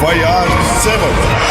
FIR7.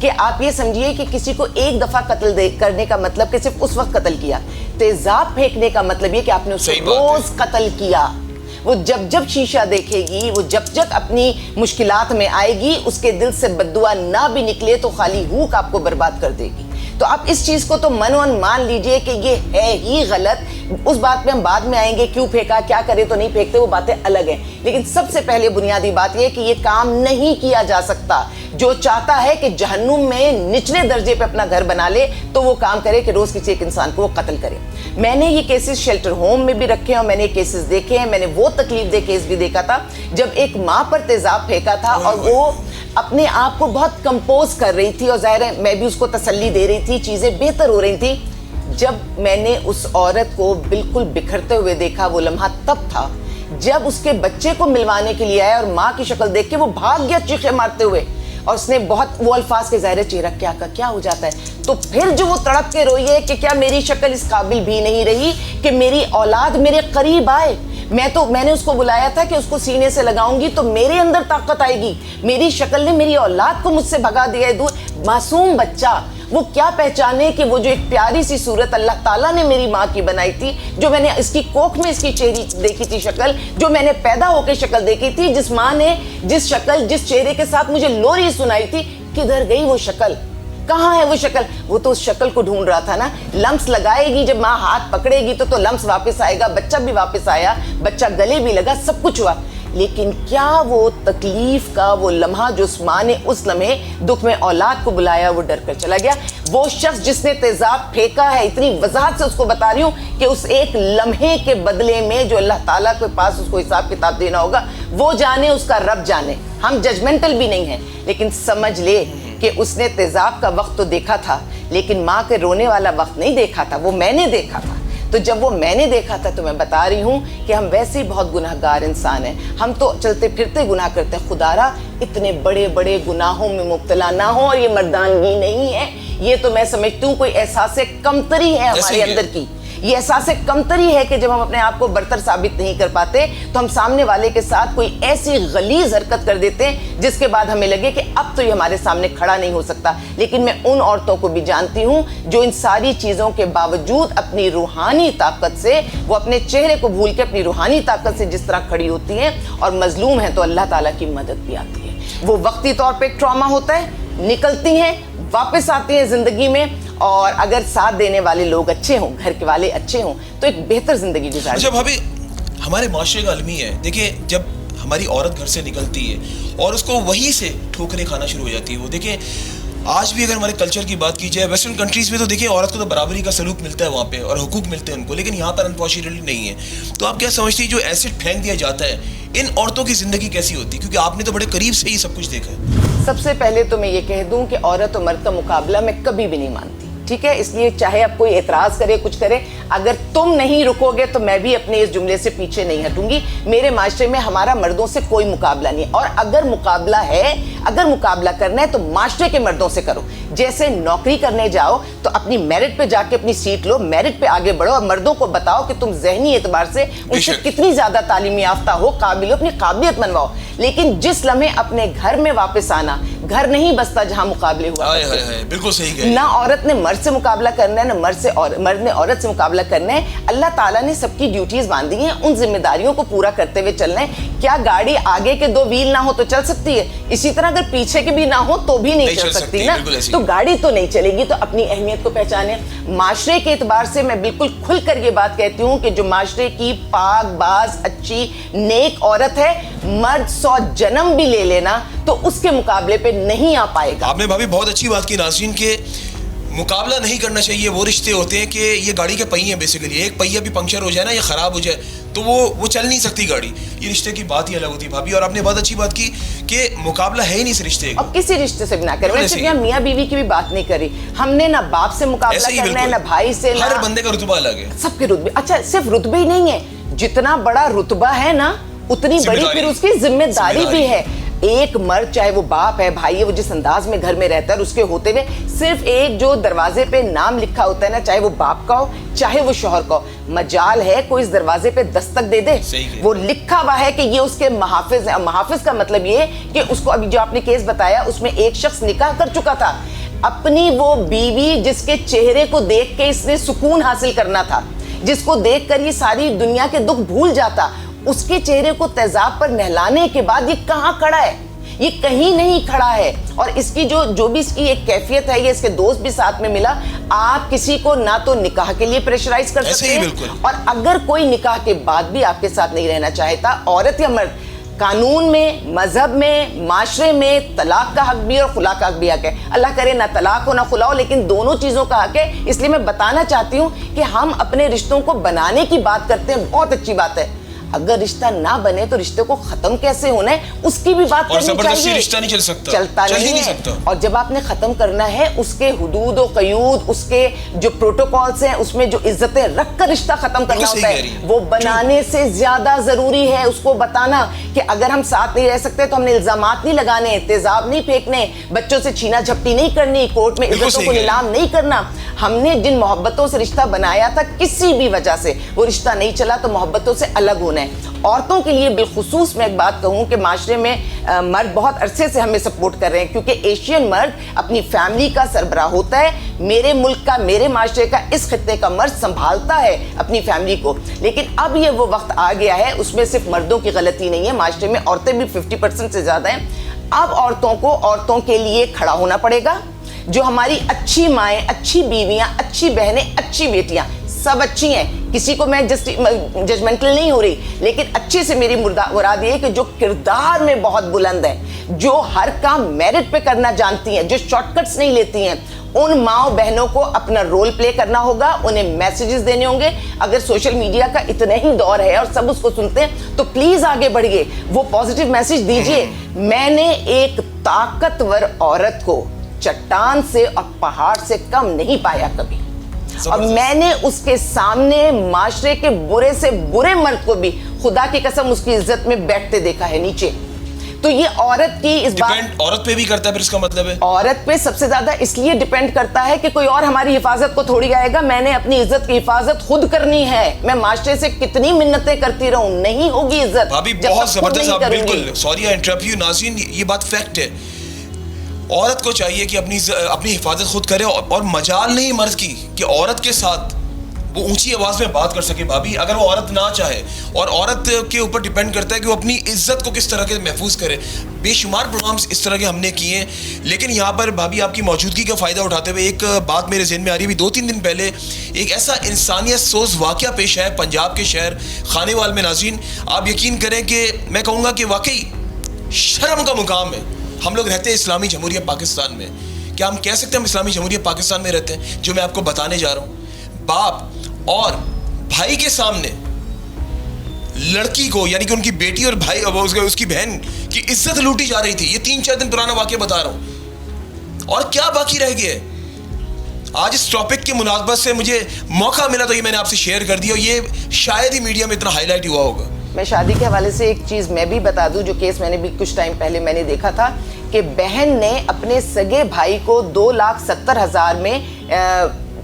کہ آپ یہ سمجھیے کہ کسی کو ایک دفعہ قتل کرنے کا مطلب کہ صرف اس وقت قتل کیا، تیزاب پھینکنے کا مطلب یہ کہ آپ نے اس کو روز قتل کیا. وہ جب جب شیشہ دیکھے گی، وہ جب جب اپنی مشکلات میں آئے گی، اس کے دل سے بددعا نہ بھی نکلے تو خالی ہوک آپ کو برباد کر دے گی. تو آپ اس چیز کو تو من مان لیجئے کہ یہ ہے ہی غلط. اس بات پہ ہم بعد میں آئیں گے، کیوں پھینکا، کیا کرے تو نہیں پھینکتے، وہ باتیں الگ ہیں. لیکن سب سے پہلے بنیادی بات یہ کہ یہ کام نہیں کیا جا سکتا. جو چاہتا ہے کہ جہنم میں نچلے درجے پہ اپنا گھر بنا لے تو وہ کام کرے کہ روز کسی ایک انسان کو وہ قتل کرے. میں نے یہ کیسز شیلٹر ہوم میں بھی رکھے ہیں اور میں نے کیسز دیکھے ہیں. میں نے وہ تکلیف دہ کیس بھی دیکھا تھا جب ایک ماں پر تیزاب پھینکا تھا اور وہ اپنے آپ کو بہت کمپوز کر رہی تھی اور ظاہر ہے میں بھی اس کو تسلی دے رہی تھی، چیزیں بہتر ہو رہی تھی. جب میں نے اس عورت کو بالکل بکھرتے ہوئے دیکھا، وہ لمحہ تب تھا جب اس کے بچے کو ملوانے کے لیے آیا اور ماں کی شکل دیکھ کے وہ بھاگ گیا چیخے مارتے ہوئے، اور اس نے بہت وہ الفاظ کے ظاہر چہرہ کیا ہو جاتا ہے. تو پھر جو وہ تڑپ کے روئی ہے کہ کیا میری شکل اس قابل بھی نہیں رہی کہ میری اولاد میرے قریب آئے. میں نے اس کو بلایا تھا کہ اس کو سینے سے لگاؤں گی تو میرے اندر طاقت آئے گی. میری شکل نے میری اولاد کو مجھ سے بھگا دیا ہے دور. معصوم بچہ وہ کیا پہچانے کہ وہ جو ایک پیاری سی صورت اللہ تعالیٰ نے میری ماں کی بنائی تھی، جو میں نے اس کی کوکھ میں اس کی چہرے دیکھی تھی شکل، جو میں نے پیدا ہو کے شکل دیکھی تھی، جس ماں نے جس شکل جس چہرے کے ساتھ مجھے لوری سنائی تھی، کدھر گئی وہ شکل؟ کہاں ہے وہ شکل؟ وہ تو اس شکل کو ڈھونڈ رہا تھا نا. لمس لگائے گی، جب ماں ہاتھ پکڑے گی تو لمس واپس آئے گا، بچہ بھی واپس آیا، بچہ گلے بھی لگا، سب کچھ ہوا. لیکن کیا وہ تکلیف کا وہ لمحہ جو اس ماں نے اس لمحے دکھ میں اولاد کو بلایا وہ ڈر کر چلا گیا؟ وہ شخص جس نے تیزاب پھینکا ہے، اتنی وضاحت سے اس کو بتا رہی ہوں کہ اس ایک لمحے کے بدلے میں جو اللہ تعالیٰ کے پاس اس کو حساب کتاب دینا ہوگا وہ جانے، اس کا رب جانے. ہم ججمنٹل بھی نہیں ہیں، لیکن سمجھ لے کہ اس نے تیزاب کا وقت تو دیکھا تھا لیکن ماں کے رونے والا وقت نہیں دیکھا تھا، وہ میں نے دیکھا تھا. تو جب وہ میں نے دیکھا تھا تو میں بتا رہی ہوں کہ ہم ویسے ہی بہت گناہگار انسان ہیں. ہم تو چلتے پھرتے گناہ کرتے ہیں. خدارا اتنے بڑے بڑے گناہوں میں مبتلا نہ ہو، اور یہ مردانگی نہیں ہے، یہ تو میں سمجھتی ہوں کوئی احساس کمتری ہے ہمارے اندر کی. یہ احساس کمتری ہے کہ جب ہم اپنے آپ کو برتر ثابت نہیں کر پاتے تو ہم سامنے والے کے ساتھ کوئی ایسی غلیظ حرکت کر دیتے ہیں جس کے بعد ہمیں لگے کہ اب تو یہ ہمارے سامنے کھڑا نہیں ہو سکتا. لیکن میں ان عورتوں کو بھی جانتی ہوں جو ان ساری چیزوں کے باوجود اپنی روحانی طاقت سے، وہ اپنے چہرے کو بھول کے اپنی روحانی طاقت سے جس طرح کھڑی ہوتی ہیں اور مظلوم ہیں تو اللہ تعالیٰ کی مدد بھی آتی ہے. وہ وقتی طور پہ ایک ٹراما ہوتا ہے، نکلتی ہیں، واپس آتی ہیں زندگی میں، اور اگر ساتھ دینے والے لوگ اچھے ہوں، گھر کے والے اچھے ہوں تو ایک بہتر زندگی گزار. جب ابھی ہمارے معاشرے کا المی ہے، دیکھیں جب ہماری عورت گھر سے نکلتی ہے اور اس کو وہیں سے ٹھوکریں کھانا شروع ہو جاتی ہے. وہ دیکھیں آج بھی اگر ہمارے کلچر کی بات کی جائے ویسٹرن کنٹریز میں تو دیکھیں عورت کو تو برابری کا سلوک ملتا ہے وہاں پہ اور حقوق ملتے ہیں ان کو، لیکن یہاں پر انفارچونیٹلی نہیں ہے. تو آپ کیا سمجھتی ہیں جو ایسڈ پھینک دیا جاتا ہے ان عورتوں کی زندگی کیسی ہوتی ہے؟ کیونکہ آپ نے تو بڑے قریب سے ہی سب کچھ دیکھا ہے. سب سے پہلے تو میں یہ کہہ دوں کہ عورت و مرد کا مقابلہ میں کبھی بھی نہیں مانتی، ٹھیک ہے؟ اس لیے چاہے اب کوئی اعتراض کرے کچھ کرے، اگر تم نہیں رکو گے تو میں بھی اپنے اس جملے سے پیچھے نہیں ہٹوں گی. میرے معاشرے میں ہمارا مردوں سے کوئی مقابلہ نہیں ہے، اور اگر مقابلہ ہے، اگر مقابلہ کرنا ہے تو معاشرے کے مردوں سے کرو. جیسے نوکری کرنے جاؤ تو اپنی میرٹ پہ جا کے اپنی سیٹ لو، میرٹ پہ آگے بڑھو اور مردوں کو بتاؤ کہ تم ذہنی اعتبار سے ان سے کتنی زیادہ تعلیم یافتہ ہو، قابل ہو، اپنی قابلیت منواؤ. لیکن جس لمحے اپنے گھر میں واپس آنا، گھر نہیں بستا جہاں مقابلے ہوا. بالکل صحیح کہا. نہ عورت نے مرد سے مقابلہ کرنا ہے، نہ مرد نے عورت سے مقابلہ کرنا ہے. اللہ تعالیٰ نے سب کی ڈیوٹیز باندھی ہیں، ان ذمہ داریوں کو پورا کرتے ہوئے چلنا ہے. کیا گاڑی آگے کے 2 ویل نہ ہو تو چل سکتی ہے؟ اسی طرح اگر پیچھے کے بھی نہ ہو تو بھی نہیں چل سکتی نا. تو گاڑی تو نہیں چلے گی. تو اپنی اہمیت کو پہچانے. معاشرے کے اعتبار سے میں بالکل کھل کر یہ بات کہتی ہوں کہ جو معاشرے کی پاک باز اچھی نیک عورت ہے، مرد 100 جنم بھی لے لینا تو اس کے مقابلے پہ نہیں آ پائے گا. آپ نے بھابھی بہت اچھی بات کی ناظرین کہ مقابلہ نہیں کرنا چاہیے. وہ رشتے ہوتے ہیں کہ یہ گاڑی کے پہیے ہیں، بیسیکلی ایک پہیہ بھی پنکچر ہو جائے نا یا خراب ہو جائے تو وہ چل نہیں سکتی گاڑی. یہ رشتے کی بات ہی الگ ہوتی ہے بھابھی. اور آپ نے بہت اچھی بات کی کہ مقابلہ ہے ہی نہیں اس رشتے کا. اب کسی رشتے سے بھی نہ کریں. میں صرف یہاں میاں بیوی کی بھی بات نہیں کری. ہم نے نہ باپ سے مقابلہ کرنا ہے، نہ بھائی سے. ہر بندے کا رتبہ الگ ہے، سب کے رتبے. اچھا صرف رتبے ہی نہیں ہے، جتنا بڑا رتبہ ہے نا اتنی بڑی پھر اس کی ذمہ داری بھی ہے. ایک مرد چاہے وہ باپ ہے، بھائی ہے، وہ جس انداز میں گھر میں رہتا ہے اور اس کے ہوتے ہوئے صرف ایک جو دروازے پہ نام لکھا ہوتا ہے نا، چاہے وہ باپ کا ہو چاہے وہ شوہر کا ہو، مجال ہے کوئی اس دروازے پہ دستک دے دے. وہ لکھا ہوا ہے کہ یہ اس کے محافظ ہیں. محافظ کا مطلب یہ ہے کہ اس کو ابھی جو آپ نے کیس بتایا اس میں ایک شخص نکاح کر چکا تھا اپنی وہ بیوی جس کے چہرے کو دیکھ کے اس نے سکون حاصل کرنا تھا, جس کو دیکھ کر یہ ساری دنیا کے دکھ بھول جاتا, اس کے چہرے کو تیزاب پر نہلانے کے بعد یہ کہاں کھڑا ہے؟ یہ کہیں نہیں کھڑا ہے. اور اس کی جو بھی اس کی ایک کیفیت ہے, یہ اس کے دوست بھی ساتھ میں ملا, آپ کسی کو نہ تو نکاح کے لیے پریشرائز کر سکتے ہیں, اور اگر کوئی نکاح کے بعد بھی آپ کے ساتھ نہیں رہنا چاہتا, عورت یا مرد, قانون میں, مذہب میں, معاشرے میں طلاق کا حق بھی اور خلا کا حق بھی حق ہے. اللہ کرے نہ طلاق ہو نہ خلا ہو, لیکن دونوں چیزوں کا حق ہے. اس لیے میں بتانا چاہتی ہوں کہ ہم اپنے رشتوں کو بنانے کی بات کرتے ہیں, بہت اچھی بات ہے. اگر رشتہ نہ بنے تو رشتے کو ختم کیسے ہونا ہے اس کی بھی بات کرنی چاہیے. رشتہ نہیں چل سکتا, چلتا نہیں ہے. اور جب آپ نے ختم کرنا ہے, اس کے حدود و قیود, اس کے جو پروٹوکولز ہیں, اس میں جو عزتیں رکھ کر رشتہ ختم کرنا ہوتا ہے, وہ بنانے سے زیادہ ضروری ہے اس کو بتانا کہ اگر ہم ساتھ نہیں رہ سکتے تو ہم نے الزامات نہیں لگانے, تیزاب نہیں پھینکنے, بچوں سے چھینا جھپٹی نہیں کرنی, کورٹ میں عزتوں کو نیلام نہیں کرنا. ہم نے جن محبتوں سے رشتہ بنایا تھا, کسی بھی وجہ سے وہ رشتہ نہیں چلا تو محبتوں سے الگ ہونا ہے. عورتوں کے لیے بالخصوص میں ایک بات کہوں کہ معاشرے میں مرد بہت عرصے سے ہمیں سپورٹ کر رہے ہیں, کیونکہ ایشین مرد اپنی فیملی کا سربراہ ہوتا ہے. میرے ملک کا, میرے معاشرے کا, اس خطے کا مرد سنبھالتا ہے اپنی فیملی کو. لیکن اب یہ وہ وقت آ گیا ہے, اس میں صرف مردوں کی غلطی نہیں ہے, معاشرے میں عورتیں بھی 50% سے زیادہ ہیں. اب عورتوں کو عورتوں کے لیے کھڑا ہونا پڑے گا. جو ہماری اچھی مائیں, اچھی بیویاں, اچھی بہنیں, اچھی بیٹیاں, سب اچھی ہیں, کسی کو میں ججمنٹل نہیں ہو رہی, لیکن اچھے سے میری مراد یہ ہے کہ جو کردار میں بہت بلند ہے, جو ہر کام میرٹ پہ کرنا جانتی ہیں, جو شارٹ کٹس نہیں لیتی ہیں, ان ماؤں بہنوں کو اپنا رول پلے کرنا ہوگا, انہیں میسیجز دینے ہوں گے. اگر سوشل میڈیا کا اتنا ہی دور ہے اور سب اس کو سنتے ہیں تو پلیز آگے بڑھیے, وہ پازیٹیو میسیج دیجئے. میں نے ایک طاقتور عورت کو چٹان سے اور پہاڑ سے کم نہیں پایا کبھی, اور میں نے اس کے سامنے معاشرے کے برے سے برے مرد کو بھی خدا کی قسم اس کی عزت میں بیٹھتے دیکھا ہے نیچے. تو یہ عورت کی اس بات عورت پہ بھی کرتا ہے, پھر اس کا مطلب ہے عورت پہ سب سے زیادہ اس لیے ڈیپینڈ کرتا ہے کہ کوئی اور ہماری حفاظت کو تھوڑی آئے گا. میں نے اپنی عزت کی حفاظت خود کرنی ہے. میں معاشرے سے کتنی منتیں کرتی رہوں, نہیں ہوگی عزت. بھابی بہت زبردست, آپ بالکل سوری آئی انٹرپٹ یو. ناظرین, یہ بات فیکٹ ہے. عورت کو چاہیے کہ اپنی حفاظت خود کرے, اور مجال نہیں مرد کی کہ عورت کے ساتھ وہ اونچی آواز میں بات کر سکے. بھابی اگر وہ عورت نہ چاہے, اور عورت کے اوپر ڈیپینڈ کرتا ہے کہ وہ اپنی عزت کو کس طرح کے محفوظ کرے. بے شمار پروگرامز اس طرح کے ہم نے کیے ہیں, لیکن یہاں پر بھابی آپ کی موجودگی کا فائدہ اٹھاتے ہوئے ایک بات میرے ذہن میں آ رہی ہے. 2-3 دن پہلے ایک ایسا انسانیت سوز واقعہ پیش آیا پنجاب کے شہر خانیوال میں. ناظرین, آپ یقین کریں کہ میں کہوں گا کہ واقعی شرم کا مقام ہے. ہم لوگ رہتے ہیں اسلامی جمہوریہ پاکستان میں. کیا ہم کہہ سکتے ہیں ہم اسلامی جمہوریہ پاکستان میں رہتے ہیں؟ جو میں آپ کو بتانے جا رہا ہوں, باپ اور بھائی کے سامنے لڑکی کو, یعنی کہ ان کی بیٹی اور بھائی, اس کی بہن کی عزت لوٹی جا رہی تھی. یہ 3-4 دن پرانا واقعہ بتا رہا ہوں. اور کیا باقی رہ گیا ہے؟ آج اس ٹاپک کی مناسبت سے مجھے موقع ملا تو یہ میں نے آپ سے شیئر کر دیا, اور یہ شاید ہی میڈیا میں اتنا ہائی لائٹ ہوا ہوگا. میں شادی کے حوالے سے ایک چیز میں بھی بتا دوں, جو کیس میں نے بھی کچھ ٹائم پہلے میں نے دیکھا تھا کہ بہن نے اپنے سگے بھائی کو 2,70,000 میں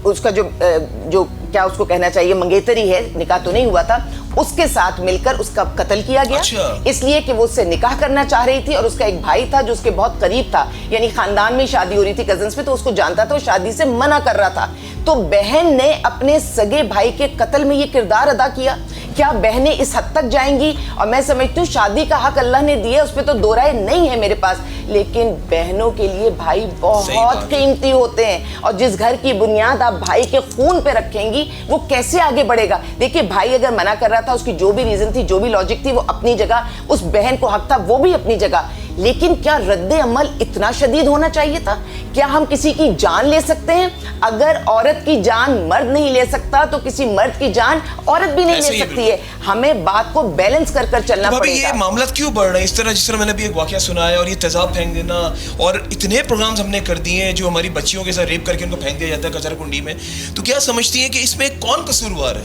اس کا جو کیا اس کو کہنا چاہیے, منگیتری ہے, نکاح تو نہیں ہوا تھا, اس کے ساتھ مل کر اس کا قتل کیا گیا. اس لیے کہ وہ اس سے نکاح کرنا چاہ رہی تھی, اور اس کا ایک بھائی تھا جو اس کے بہت قریب تھا, یعنی خاندان میں شادی ہو رہی تھی کزنس میں, تو اس کو جانتا تھا, وہ شادی سے منع کر رہا تھا. تو بہن نے اپنے سگے بھائی کے قتل میں یہ کردار ادا کیا. کیا بہنیں اس حد تک جائیں گی؟ اور میں سمجھتی ہوں شادی کا حق اللہ نے دیا, اس پہ تو دو رائے نہیں ہے میرے پاس, لیکن بہنوں کے لیے بھائی بہت قیمتی ہوتے ہیں, اور جس گھر کی بنیاد آپ بھائی کے خون پہ رکھیں گی وہ کیسے آگے بڑھے گا؟ دیکھیے, بھائی اگر منع کر رہا تھا, اس کی جو بھی ریزن تھی, جو بھی لاجک تھی, وہ اپنی جگہ, اس بہن کو حق تھا وہ بھی اپنی جگہ, لیکن کیا رد عمل اتنا شدید ہونا چاہیے تھا؟ کیا ہم کسی کی جان لے سکتے ہیں؟ اگر عورت کی جان مرد نہیں لے سکتا تو کسی مرد کی جان عورت بھی نہیں لے سکتی ہے. ہمیں بات کو بیلنس کر کر چلنا پڑے گا. یہ معاملات کیوں بڑھ رہے ہیں اس طرح؟ جس طرح میں نے بھی ایک واقعہ سنا ہے, اور یہ تیزاب پھینک دینا, اور اتنے پروگرامز ہم نے کر دیے ہیں جو ہماری بچیوں کے ساتھ ریپ کر کے ان کو پھینک دیا جاتا ہے کچرا کنڈی میں. تو کیا سمجھتی ہیں کہ اس میں کون قصوروار ہے؟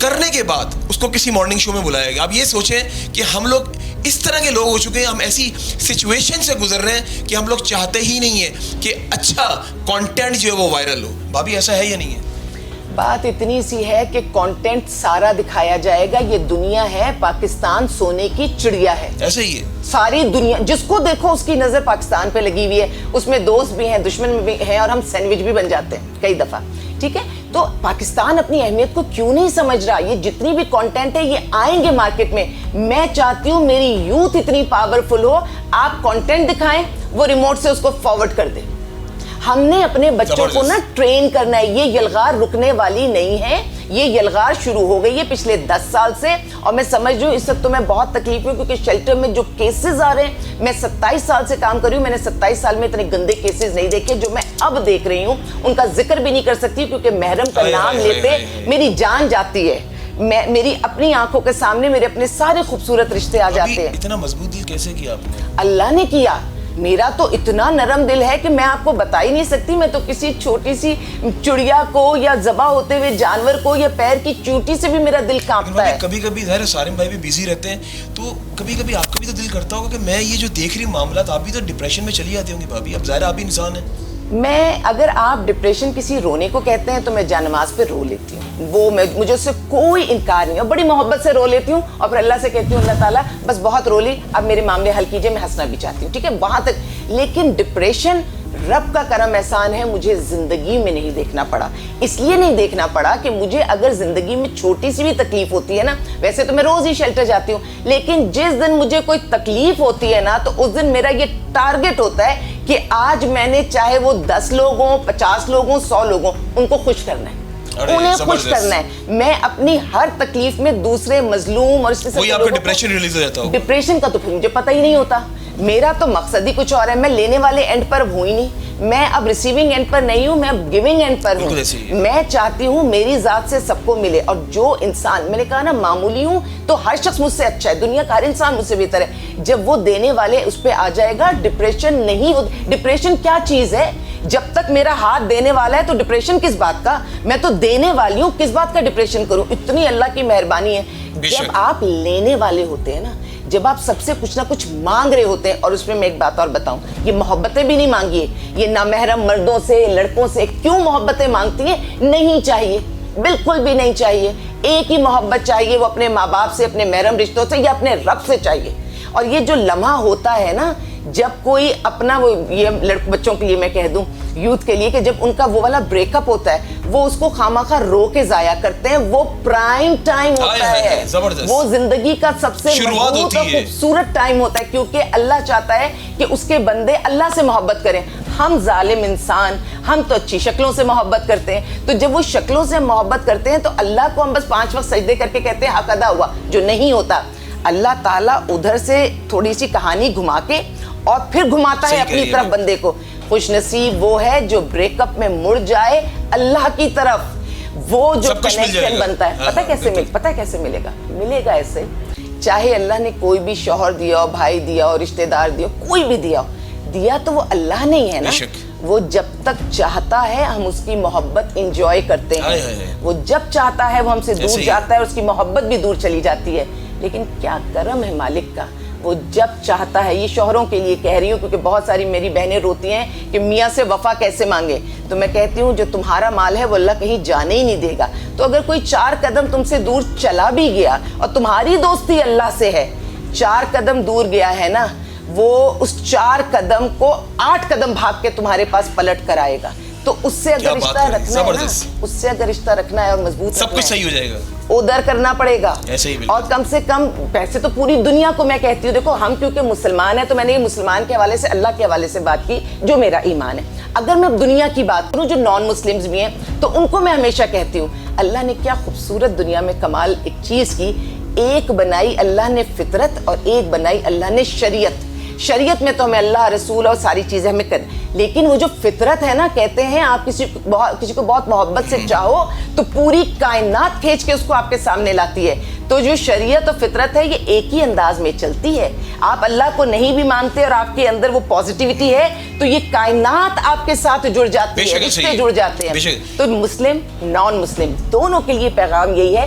کرنے کے بعد اس کو کسی مارننگ شو میں بلایا گیا. آپ یہ سوچیں کہ ہم لوگ اس طرح کے لوگ ہو چکے ہیں, ہم ایسی سچویشن سے گزر رہے ہیں کہ ہم لوگ چاہتے ہی نہیں ہیں کہ اچھا کانٹینٹ جو ہے وہ وائرل ہو. بھابھی ایسا ہے یا نہیں ہے؟ بات اتنی سی ہے کہ کانٹینٹ سارا دکھایا جائے گا. یہ دنیا ہے, پاکستان سونے کی چڑیا ہے. ایسا ہی ہے. ساری دنیا جس کو دیکھو اس کی نظر پاکستان پہ لگی ہوئی ہے. اس میں دوست بھی ہیں, دشمن بھی ہیں, اور ہم سینڈوچ بھی بن جاتے ہیں کئی دفعہ. ٹھیک ہے, تو پاکستان اپنی اہمیت کو کیوں نہیں سمجھ رہا؟ یہ جتنی بھی کانٹینٹ ہے یہ آئیں گے مارکیٹ میں. میں چاہتی ہوں میری یوتھ اتنی پاورفل ہو, آپ کانٹینٹ دکھائیں, وہ ریموٹ سے اس کو فارورڈ کر دیں. ہم نے اپنے بچوں کو نا ٹرین کرنا ہے. یہ یلغار رکنے والی نہیں ہے, یہ یلغار شروع ہو گئی ہے پچھلے 10 سال سے. اور میں سمجھ رہی ہوں اس وقت تو میں بہت تکلیف ہوں, کیونکہ شیلٹر میں جو کیسز آ رہے ہیں, میں 27 سال سے کام کر رہی ہوں, میں نے 27 سال میں اتنے گندے کیسز نہیں دیکھے جو میں اب دیکھ رہی ہوں. ان کا ذکر بھی نہیں کر سکتی کیونکہ محرم کا نام لیتے میری جان جاتی ہے. میری اپنی آنکھوں کے سامنے میرے اپنے سارے خوبصورت رشتے آ جاتے ہیں. اتنا مضبوط دل کیسے کیا آپ نے؟ اللہ نے کیا. میرا تو اتنا نرم دل ہے کہ میں آپ کو بتا ہی نہیں سکتی. میں تو کسی چھوٹی سی چڑیا کو یا ذبح ہوتے ہوئے جانور کو یا پیر کی چوٹی سے بھی میرا دل کانپتا ہے. کبھی کبھی ظاہر سارم بھائی بھی بیزی رہتے ہیں, تو کبھی کبھی آپ کا بھی تو دل کرتا ہوگا کہ میں یہ جو دیکھ رہی معاملات, آپ بھی تو ڈپریشن میں چلی جاتی ہوں گی بھابھی. اب ظاہر آپ بھی انسان ہیں. میں اگر آپ ڈپریشن کسی رونے کو کہتے ہیں تو میں جانماز پہ رو لیتی ہوں. وہ مجھے اس سے کوئی انکار نہیں, اور بڑی محبت سے رو لیتی ہوں, اور پھر اللہ سے کہتی ہوں اللہ تعالیٰ بس بہت رو لی, اب میرے معاملے حل کیجئے, میں ہنسنا بھی چاہتی ہوں. ٹھیک ہے, وہاں تک. لیکن ڈپریشن رب کا کرم احسان ہے, مجھے زندگی میں نہیں دیکھنا پڑا. اس لیے نہیں دیکھنا پڑا کہ مجھے اگر زندگی میں چھوٹی سی بھی تکلیف ہوتی ہے نا, ویسے تو میں روز ہی شیلٹر جاتی ہوں, لیکن جس دن مجھے کوئی تکلیف ہوتی ہے نا, تو اس دن میرا یہ ٹارگٹ ہوتا ہے کہ آج میں نے چاہے وہ 10 لوگ ہوں, 50 لوگ ہوں, 100 لوگ ہوں, ان کو خوش کرنا ہے, انہیں خوش کرنا ہے. میں اپنی ہر تکلیف میں دوسرے مظلوم اور اس کے وہی آپ کا ڈپریشن ریلیز ہو جاتا ہو. ڈپریشن کا تو پھر مجھے پتہ ہی نہیں ہوتا. میرا تو مقصد ہی کچھ اور ہے. میں لینے والے اینڈ پر ہوں ہی نہیں, میں اب ریسیونگ اینڈ پر نہیں ہوں, میں اب گیونگ اینڈ پر ہوں. میں چاہتی ہوں میری ذات سے سب کو ملے, اور جو انسان, میں نے کہا نا معمولی ہوں تو ہر شخص مجھ سے اچھا ہے, دنیا کا ہر انسان مجھ سے بہتر ہے. جب وہ دینے والے اس پہ آ جائے گا, ڈپریشن نہیں ہو. ڈپریشن کیا چیز ہے؟ جب تک میرا ہاتھ دینے والا ہے تو ڈپریشن کس بات کا؟ میں تو دینے والی ہوں, کس بات کا ڈپریشن کروں؟ اتنی اللہ کی مہربانی ہے. جب آپ لینے والے ہوتے ہیں نا, جب آپ سب سے کچھ نہ کچھ مانگ رہے ہوتے ہیں, اور اس میں ایک بات اور بتاؤں, یہ محبتیں بھی نہیں مانگیے, یہ نامحرم مردوں سے, لڑکوں سے کیوں محبتیں مانگتی ہیں؟ نہیں چاہیے, بالکل بھی نہیں چاہیے. ایک ہی محبت چاہیے, وہ اپنے ماں باپ سے, اپنے محرم رشتوں سے, یا اپنے رب سے چاہیے. اور یہ جو لمحہ ہوتا ہے نا, جب کوئی اپنا, وہ یہ بچوں کے لیے میں کہہ دوں, یوتھ کے لیے, کہ جب ان کا وہ والا بریک اپ ہوتا ہے, وہ اس کو خامخواہ رو کے ضائع کرتے ہیں. وہ پرائم ٹائم ہوتا ہے, وہ زندگی کا سب سے خوبصورت ٹائم ہوتا ہے, کیونکہ اللہ چاہتا ہے کہ اس کے بندے اللہ سے محبت کریں. ہم ظالم انسان, ہم تو اچھی شکلوں سے محبت کرتے ہیں, تو جب وہ شکلوں سے محبت کرتے ہیں تو اللہ کو ہم بس 5 وقت سجدے کر کے کہتے ہیں حق ادا ہوا, جو نہیں ہوتا. اللہ تعالیٰ ادھر سے تھوڑی سی کہانی گھما کے اور پھر گھماتا ہے اپنی طرف بندے کو. خوش نصیب وہ ہے جو بریک اپ میں مڑ جائے اللہ کی طرف, وہ جو کنیکشن بنتا ہے. پتہ کیسے ملے گا؟ ملے گا ایسے, چاہے اللہ نے کوئی بھی شوہر دیا ہو, بھائی دیا ہو, رشتہ دار دیا ہو, کوئی بھی دیا ہو, دیا تو وہ اللہ نے ہی ہے نا. وہ جب تک چاہتا ہے ہم اس کی محبت انجوائے کرتے ہیں, وہ جب چاہتا ہے وہ ہم سے دور جاتا ہے, اس کی محبت بھی دور چلی جاتی ہے. لیکن کیا کرم ہے مالک کا, وہ جب چاہتا ہے. یہ شوہروں کے لیے کہہ رہی ہوں, کیونکہ بہت ساری میری بہنیں روتی ہیں کہ میاں سے وفا کیسے مانگے. تو میں کہتی ہوں جو تمہارا مال ہے وہ اللہ کہیں جانے ہی نہیں دے گا. تو اگر کوئی 4 قدم تم سے دور چلا بھی گیا, اور تمہاری دوستی اللہ سے ہے, 4 قدم دور گیا ہے نا, وہ اس 4 قدم کو 8 قدم بھاگ کے تمہارے پاس پلٹ کر آئے گا. تو اس سے اگر رشتہ رکھنا ہے نا, اس سے اگر رشتہ رکھنا ہے اور مضبوط, سب کچھ صحیح ہو جائے گا. ادھر کرنا پڑے گا. اور کم سے کم پیسے تو پوری دنیا کو میں کہتی ہوں, دیکھو ہم کیونکہ مسلمان ہیں تو میں نے یہ مسلمان کے حوالے سے, اللہ کے حوالے سے بات کی جو میرا ایمان ہے. اگر میں دنیا کی بات کروں, جو نان مسلمز بھی ہیں, تو ان کو میں ہمیشہ کہتی ہوں اللہ نے کیا خوبصورت دنیا میں کمال ایک چیز کی, ایک بنائی اللہ نے فطرت, اور ایک بنائی اللہ نے شریعت. شریعت میں تو ہمیں اللہ, رسول اور ساری چیزیں ہمیں کر, لیکن وہ جو فطرت ہے نا, کہتے ہیں آپ کسی کو بہت محبت سے چاہو تو پوری کائنات کھینچ کے اس کو آپ کے سامنے لاتی ہے. تو جو شریعت اور فطرت ہے یہ ایک ہی انداز میں چلتی ہے. آپ اللہ کو نہیں بھی مانتے اور آپ کے اندر وہ پازیٹیوٹی ہے, تو یہ کائنات آپ کے ساتھ جڑ جاتی ہے, رشتے جڑ جاتے ہیں. تو مسلم, نان مسلم دونوں کے لیے پیغام یہی ہے,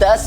10,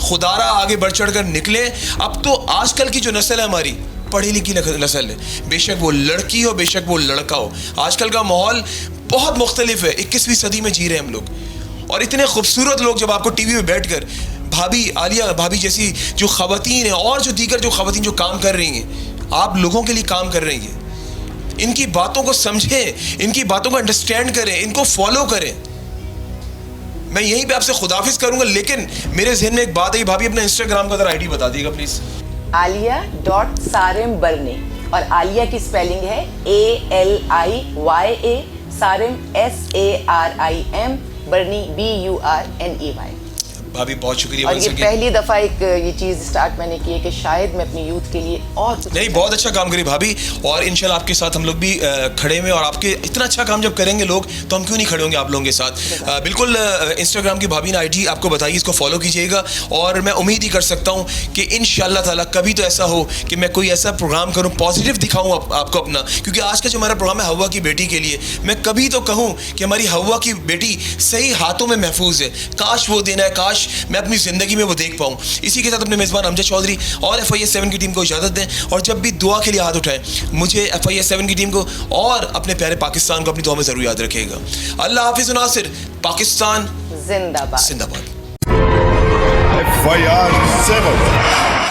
خدارہ آگے بڑھ چڑھ کر نکلیں. اب تو آج کل کی جو نسل ہے ہماری پڑھی لکھی نسل ہے, بے شک وہ لڑکی ہو بے شک وہ لڑکا ہو, آج کل کا ماحول بہت مختلف ہے. 21ویں صدی میں جی رہے ہیں ہم لوگ, اور اتنے خوبصورت لوگ جب آپ کو ٹی وی پہ بیٹھ کر بھابی عالیہ بھابی جیسی جو خواتین ہیں اور جو دیگر جو خواتین جو کام کر رہی ہیں, آپ لوگوں کے لیے کام کر رہی ہیں, ان کی باتوں کو سمجھیں, ان کی باتوں کو انڈرسٹینڈ کریں, ان کو فالو کریں. میں یہیں پہ آپ سے خداحافظ کروں گا, لیکن میرے ذہن میں ایک بات ہے. بھابی اپنا انسٹاگرام کا ذرا آئی ڈی بتا دیے گا پلیز. عالیہ.سارم برنی, اور عالیہ کی سپیلنگ ہے ALIYA, سارم SARIM, برنی BURNEY. بھابی بہت شکریہ. اور یہ پہلی دفعہ ایک یہ چیز سٹارٹ میں نے کی ہے کہ شاید میں اپنی یوتھ کے لیے اور نہیں, بہت اچھا کام کری بھابی, اور انشاءاللہ آپ کے ساتھ ہم لوگ بھی کھڑے ہوئے, اور آپ کے اتنا اچھا کام جب کریں گے لوگ تو ہم کیوں نہیں کھڑے ہوں گے آپ لوگوں کے ساتھ. بالکل انسٹاگرام کی بھابی نے آئی ڈی آپ کو بتائی, اس کو فالو کیجیے گا, اور میں امید ہی کر سکتا ہوں کہ انشاءاللہ تعالیٰ کبھی تو ایسا ہو کہ میں کوئی ایسا پروگرام کروں, پازیٹیو دکھاؤں آپ کو اپنا, کیونکہ آج کا جو ہمارا پروگرام ہے ہوا کی بیٹی کے لیے, میں کبھی تو کہوں کہ ہماری ہوا کی بیٹی صحیح ہاتھوں میں محفوظ ہے. کاش وہ دینا ہے, کاش میں اپنی زندگی میں وہ دیکھ پاؤں. اسی کے ساتھ اپنے میزبان امجد چودھری اور FIS7 کی ٹیم کو اجازت دیں, اور جب بھی دعا کے لیے ہاتھ اٹھائیں مجھے FIS7 کی ٹیم کو اور اپنے پیارے پاکستان کو اپنی دعا میں ضرور یاد رکھے گا. اللہ حافظ ناصر. پاکستان زندہ باد. زندہ باد. FIR7